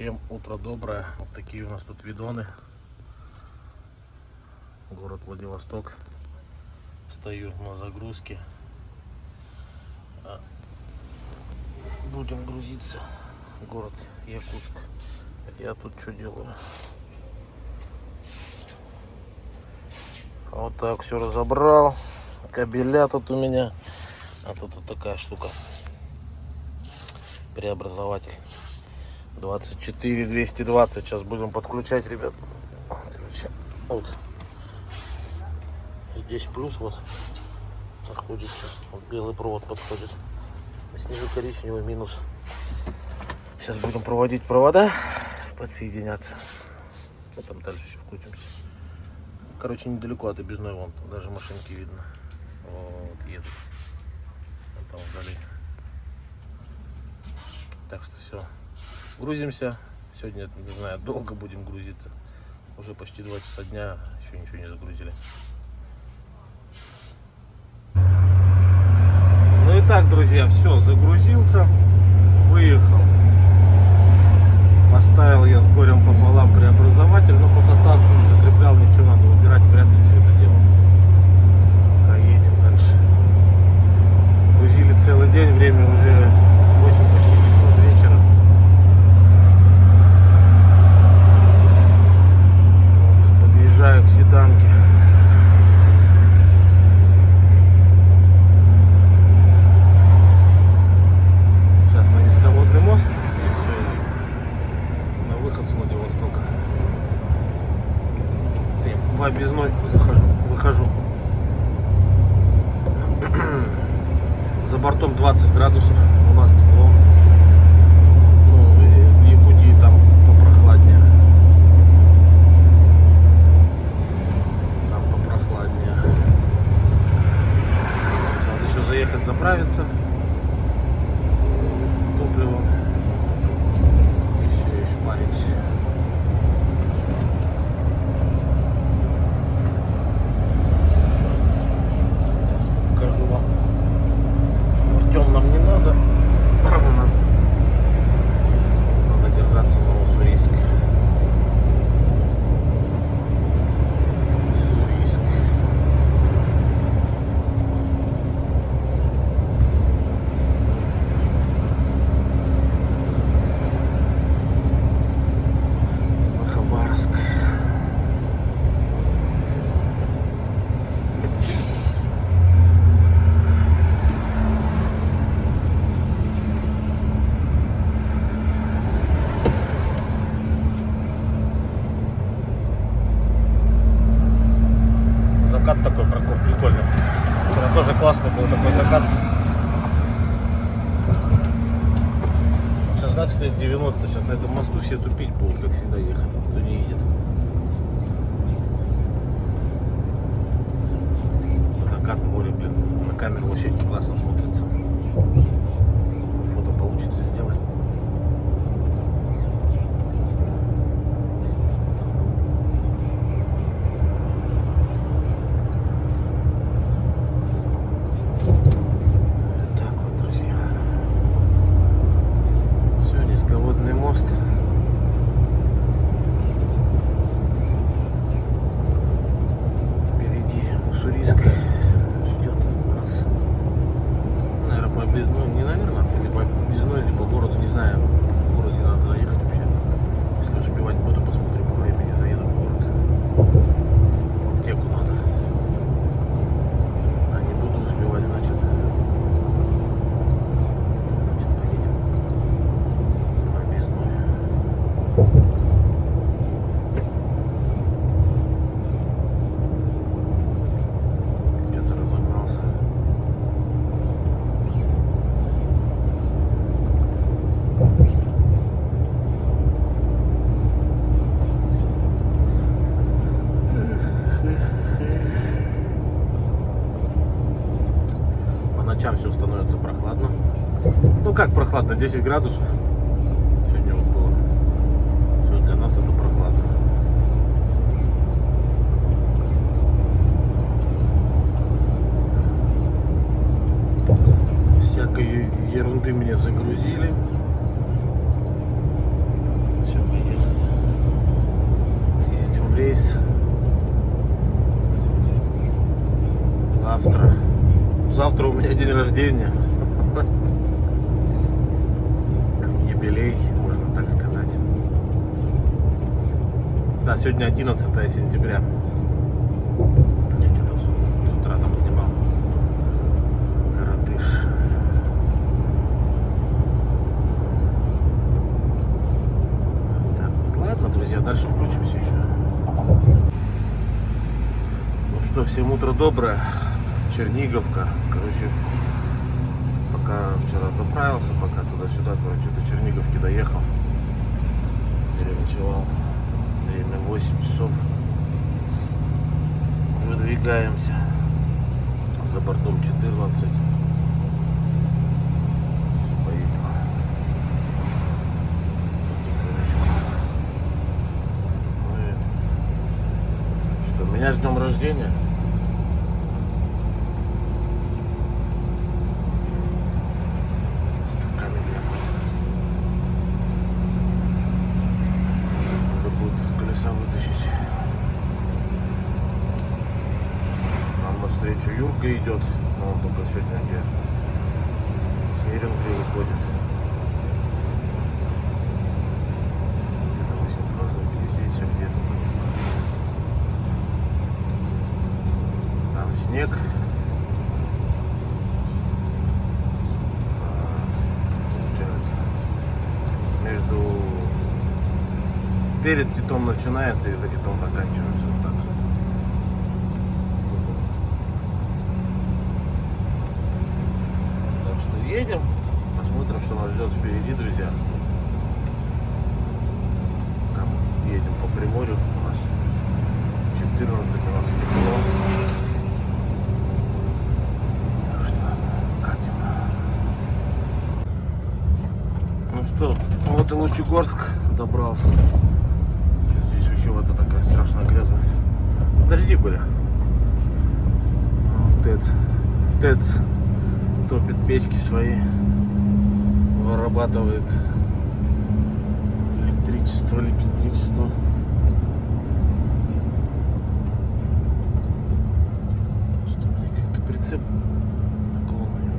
Всем утро доброе. Вот такие у нас тут видоны. Город Владивосток. Стою на загрузке. Будем грузиться. Город Якутск. Я тут что делаю? Вот так все разобрал. Кабеля тут у меня. А тут вот такая штука. Преобразователь. 24 220. Сейчас будем подключать, ребят. Короче, вот. Здесь плюс вот подходит. Вот белый провод подходит. А снизу коричневый минус. Сейчас будем проводить провода, подсоединяться. Вот там дальше еще включимся. Короче, недалеко от объездной вон. Даже машинки видно. Вот едут. Вот там вдали. Так что все. Грузимся. Сегодня, не знаю, долго будем грузиться. Уже почти 2 часа дня, еще ничего не загрузили. Ну и так, друзья, все, загрузился, выехал. Поставил я с горем пополам преобразователь, но пока так не закреплял, ничего, надо убирать, прятать все это дело. Пока едем дальше. Грузили целый день, время уже 8 почти часов вечера. Вот, подъезжаю к Седанке. Сейчас на низководный мост. И все, на выход с Владивостока. По объездной выхожу. За бортом 20 градусов, у нас тепло. Ну, в Якутии там попрохладнее. Там попрохладнее. Надо еще заехать заправиться топливом. И все, и шпарить. Сейчас покажу вам. Артем нам не надо. Надо держаться на Уссурийск. Уссурийск. На Хабаровск. Закат такой прикольный. Вчера тоже классный был такой закат. Сейчас знак стоит 90. Сейчас на этом мосту все тупить будут, как всегда, ехать. Никто не едет. Закат моря, блин. На камеру вообще классно смотрится. Фото получится сделать. Мост. Впереди Уссурийск ждет нас. Наверное, по объездной, не наверное, или по объездной, или по городу, не знаю. В городе надо заехать вообще. Если успевать буду, посмотрю по времени, заеду в город. В аптеку надо. А не буду успевать, значит поедем. Что-то разогнался. По ночам все становится прохладно. Ну как прохладно, 10 градусов. Сегодня вот было. Все для нас это прохладно. Всякой ерунды мне загрузили. Все день рождения. Юбилей, можно так сказать. Да, сегодня 11 сентября. Я что-то с утра там снимал. Коротыш. Так вот, ладно, друзья, дальше включимся еще. Ну что, всем утро доброе. Черниговка. Короче, пока вчера заправился, пока туда-сюда, короче, до Черниговки доехал. Переночевал. Время 8 часов. Выдвигаемся. За бортом 14. Все, поедем. Потихонечку. Ну и что, меня с днем рождения. Вытащить. Нам навстречу Юрка идет, но он только сегодня где с Миринкой выходит. Где-то мы с ним должны пересечься, где-то там снег. Получается между перед Титом начинается и за Титом заканчивается. Вот так. Так что едем, посмотрим, что нас ждет впереди, друзья. Там едем по Приморью, у нас 14, у нас тепло. Так что катим. Ну что, вот и Лучегорск добрался. Еще вода такая страшная грязность. Дожди были. ТЭЦ топит печки свои, вырабатывает электричество. Что мне как-то прицеп наклонный.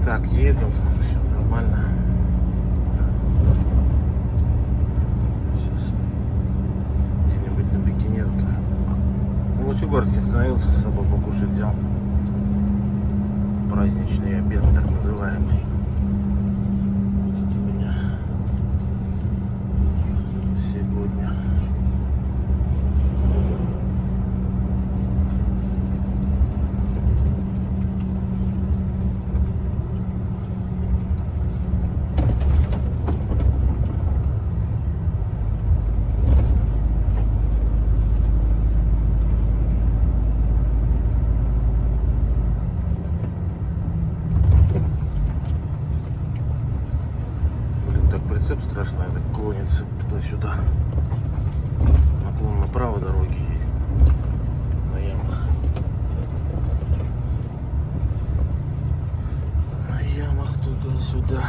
Так, едем, все нормально. Сейчас где-нибудь на Бикине. В Лучегорске остановился, с собой покушать взял. Праздничный обед, так называемый. Будет у меня сегодня. Прицеп страшно, так клонится туда-сюда. Наклон направо дороги на ямах. На ямах туда-сюда.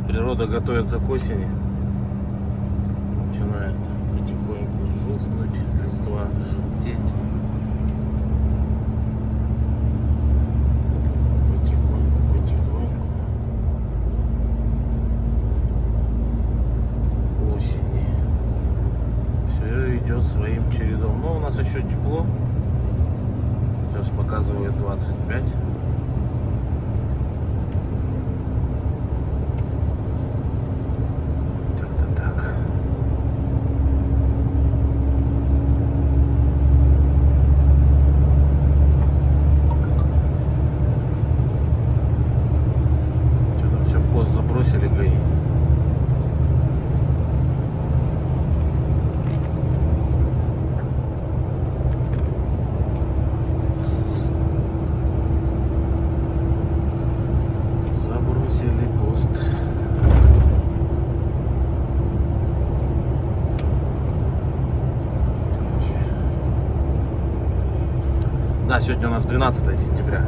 Природа готовится к осени. Начинает потихоньку жухнуть, листва желтеть. Потихоньку. Осени. Все идет своим чередом. Но у нас еще тепло. Сейчас показывает 25. Забросили ГАИ. сегодня у нас 12 сентября.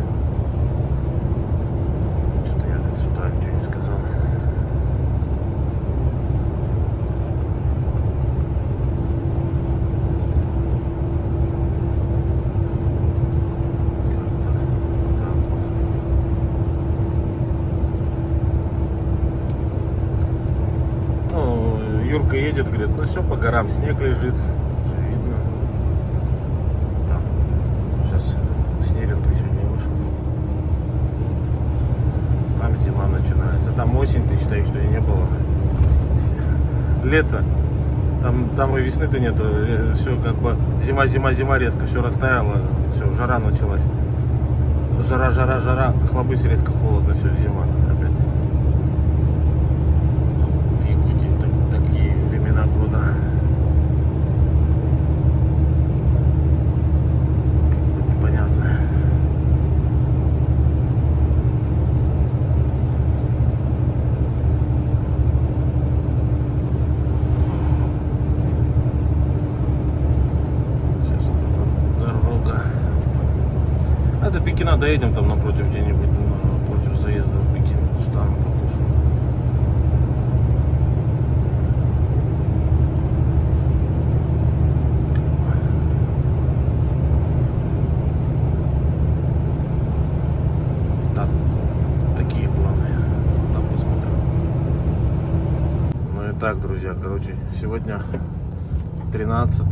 Что-то я с утра ничего не сказал. Юрка едет, говорит, ну все, по горам снег лежит, все видно. Там сейчас Снеренко еще не вышел. Там зима начинается. Там осень, ты считаешь, что и не было. Лето. Там и весны-то нету. Все как бы зима резко, все растаяло, все, жара началась. Жара, хлобысь резко, холодно, все, зима опять. Года. Непонятно. Сейчас вот эта дорога. А до Пекина доедем, там напротив где-нибудь, напротив заезда в Пекин, встану, покушу. Так, друзья, короче, сегодня 13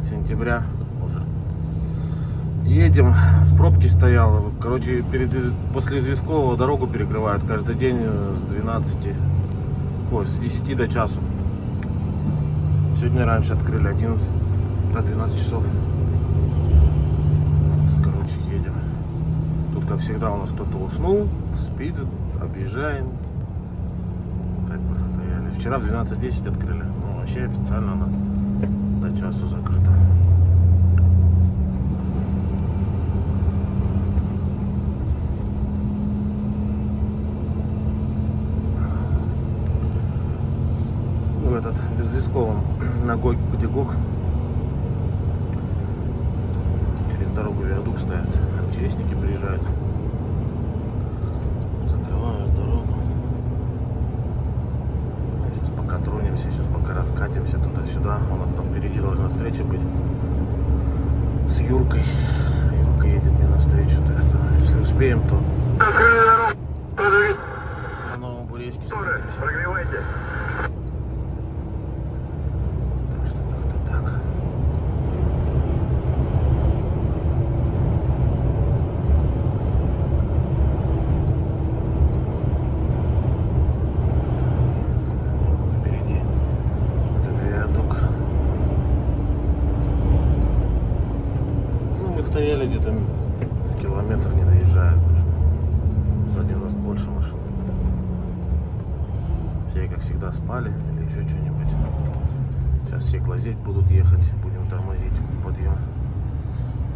сентября уже. Едем, в пробке стоял. Короче, после Известкового дорогу перекрывают каждый день с 10 до часу. Сегодня раньше открыли 11 до 12 часов. Вот, короче, едем. Тут, как всегда, у нас кто-то уснул, спит, объезжаем. Так простояли. Вчера в 12:10 открыли. Ну, вообще официально она до часу закрыта. В этот, в Известковом, на где ГОК, через дорогу виадук стоят. МЧСники приезжают. Закрывают дорогу. Пока тронемся, сейчас пока раскатимся туда-сюда. У нас там впереди должна встреча быть с Юркой. Юрка едет мне навстречу, так что если успеем, то на Новом Бурейске встретимся. Так что как-то так. Стояли где-то с километр, не доезжая, потому что сзади у нас больше машин. Все, как всегда, спали или еще что-нибудь. Сейчас все глазеть будут ехать, будем тормозить в подъем.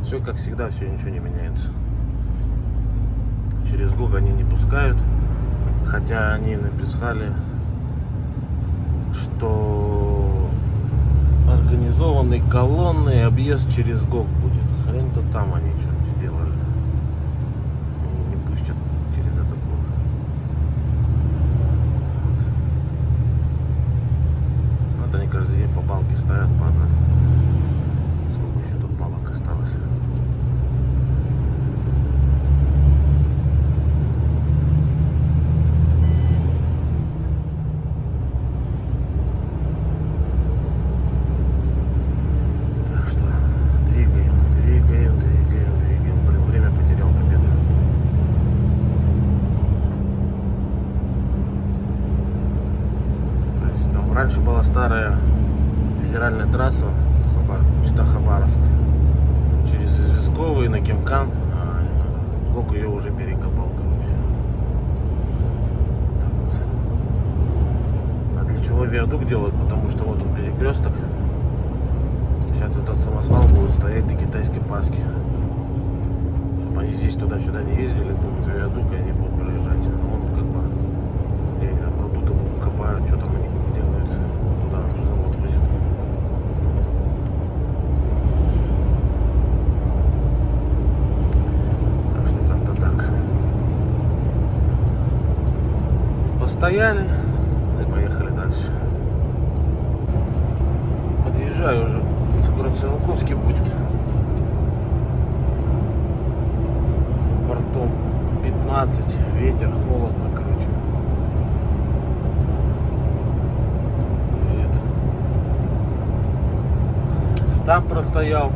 Все как всегда, все, ничего не меняется. Через ГОК они не пускают, хотя они написали, что организованный колонной объезд через ГОК будет. Хрен-то там они что-то сделали. Они не пустят через этот ГОК. Вот они каждый день по балке стоят по одной. Сколько еще тут балок осталось? Раньше была старая федеральная трасса Чита-Хабаровск через Известковый на Кемкан. ГОК ее уже перекопал, короче. Так вот. А для чего виадук делают? Потому что вот он перекресток. Сейчас этот самосвал будет стоять до китайской Пасхи. Чтобы они здесь туда-сюда не ездили, будет виадук, и они будут проезжать. Он как бы тут копают, что там они делают, туда завод возит. постояли и поехали дальше. Подъезжаю уже, скоро Циолковский будет. За бортом 15, ветер, холодно, короче. И это. Там простоял.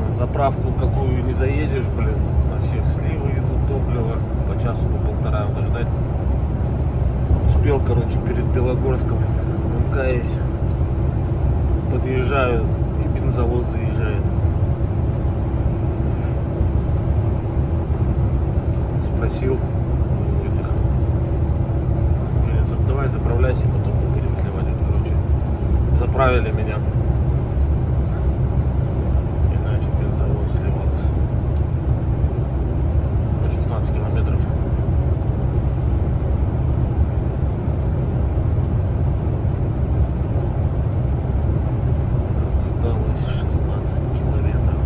На заправку какую не заедешь, блин. На всех сливы идут топливо. По часу, по полтора надо ждать. Успел, короче, перед Белогорском в МКС. Подъезжаю, и бензовоз заезжает. Спросил у этих. Говорит, давай заправляйся, потом мы будем сливать. Вот, короче, заправили меня. И начал бензовоз сливаться. На 16 километров. Осталось 16 километров.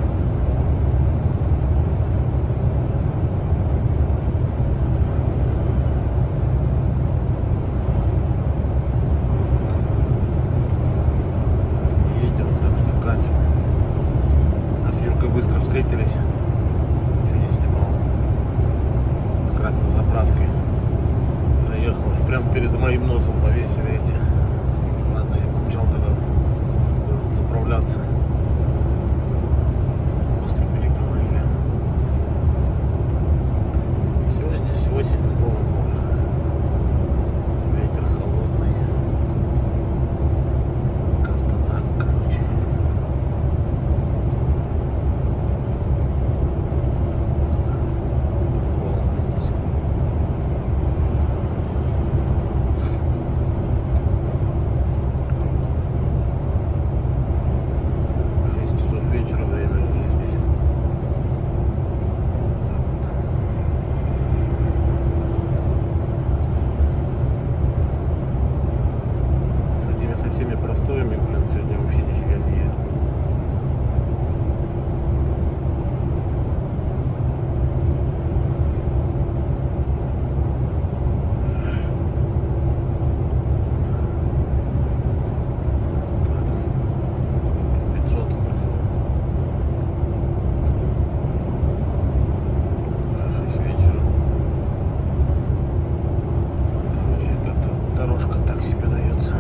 Едем, так что катим. А с Юркой быстро встретились. Ничего не снимал. Как раз на заправке заехал. Прямо перед моим носом повесили эти. Ладно, я помчал тогда заправляться. Быстро переговорили. Все, здесь осень, холодно уже. Ветер холодный. Как-то так, короче. Холодно здесь. Вечера время уже здесь. Так вот. С этими со всеми простоями, блин, сегодня вообще нифига не едет. Дорожка так себе дается.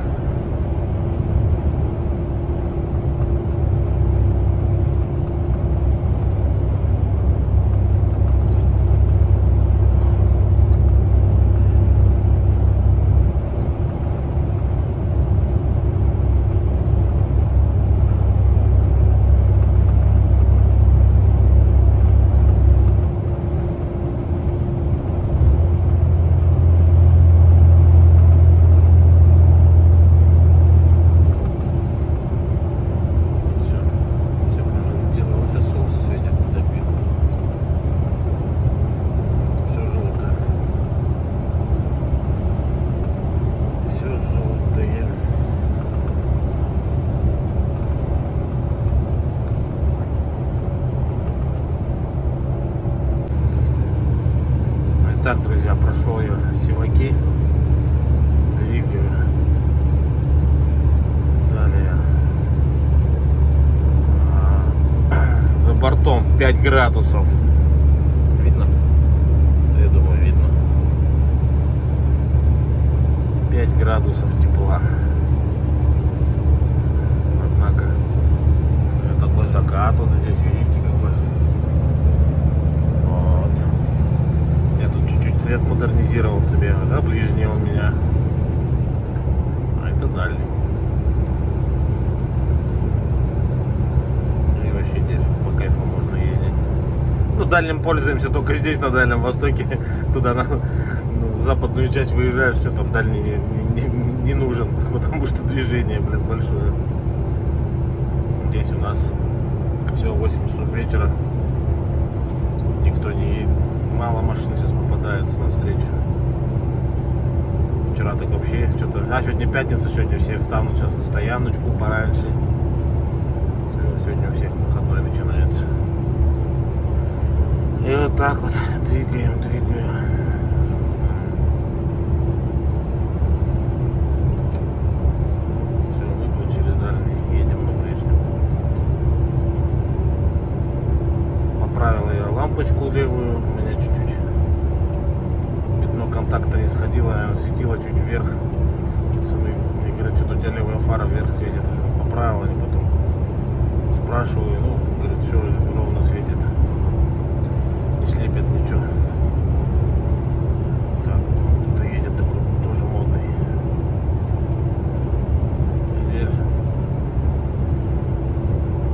Так, друзья, прошел я Сиваки, двигаю. Далее за бортом 5 градусов. Видно? Я думаю, видно. 5 градусов тепла. Однако такой закат вот здесь, видите, какой. Чуть-чуть цвет модернизировал себе, да, ближний у меня, а это дальний. И вообще теперь по кайфу можно ездить. Ну, дальним пользуемся только здесь, на Дальнем Востоке. Туда на западную часть выезжаешь, все, там дальний не нужен, потому что движение, блин, большое. Здесь у нас все 8 часов вечера, никто не едет. Мало машин сейчас попадается навстречу. Вчера так вообще что-то... А, сегодня пятница, сегодня все встанут сейчас на стояночку пораньше. Все, сегодня у всех выходной начинается. И вот так вот двигаем. но у меня чуть-чуть пятно контакта не сходило, она светила чуть вверх. Пацаны мне говорят, что-то у тебя левая фара вверх светит. Поправил, они потом спрашиваю, ну, говорят, все ровно светит. Не слепит ничего. Так, вот кто-то едет такой, тоже модный.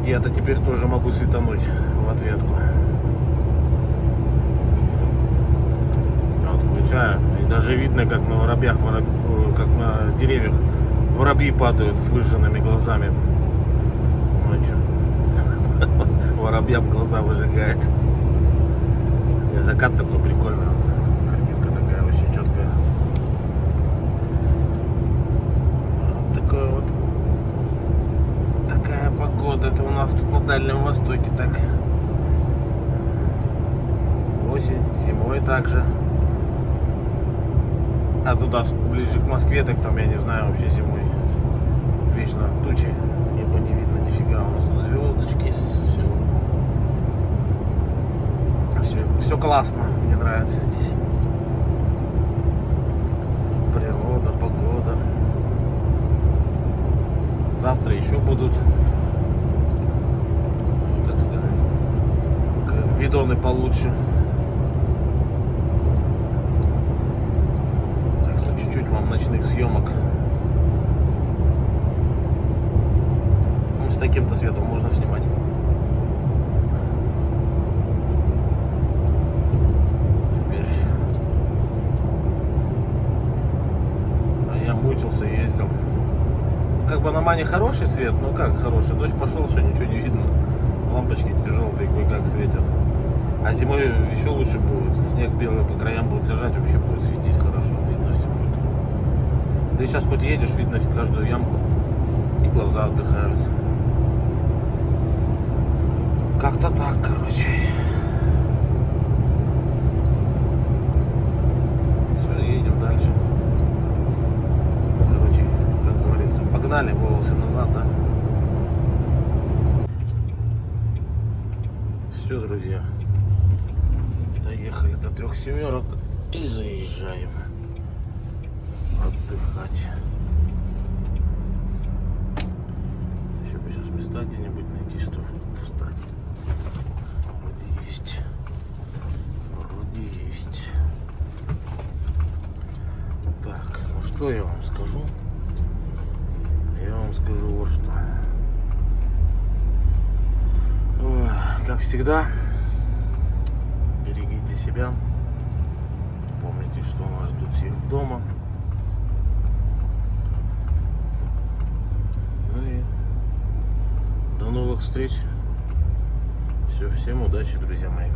Я-то теперь тоже могу светануть в ответку. Вот включаю, и даже видно, как на воробьях, как на деревьях воробьи падают с выжженными глазами ночью. Воробьям глаза выжигает. И закат такой прикольный, вот. Картинка такая вообще четкая. Вот такой вот. Такая погода, это у нас тут на Дальнем Востоке так. Осень, зимой также. А туда ближе к Москве, так там, я не знаю, вообще зимой вечно тучи, небо не видно нифига, у нас тут звездочки, все классно, мне нравится здесь. Природа, погода. Завтра еще будут, как сказать, видоны получше. Так что чуть-чуть вам ночных съемок. Ну, с таким-то светом можно снимать. Теперь. А я мучился, ездил. Как бы на Мане хороший свет, ну как хороший, дождь пошел, все, ничего не видно. Лампочки желтые кое-как светят. А зимой еще лучше будет. Снег белый по краям будет лежать, вообще будет светить хорошо, видность будет. Да и сейчас хоть едешь, видно каждую ямку. И глаза отдыхают. Как-то так, короче. Все, едем дальше. Погнали, волосы назад, да? Все, друзья, доехали до 3 семерок и заезжаем отдыхать. Еще бы сейчас места где-нибудь найти, что встать. Вроде есть. Вроде есть. Так, ну что я вам скажу? Я вам скажу вот что. Ой, как всегда, берегите себя. Помните, что нас ждут всех дома. Ну и до новых встреч. Все, всем удачи, друзья мои.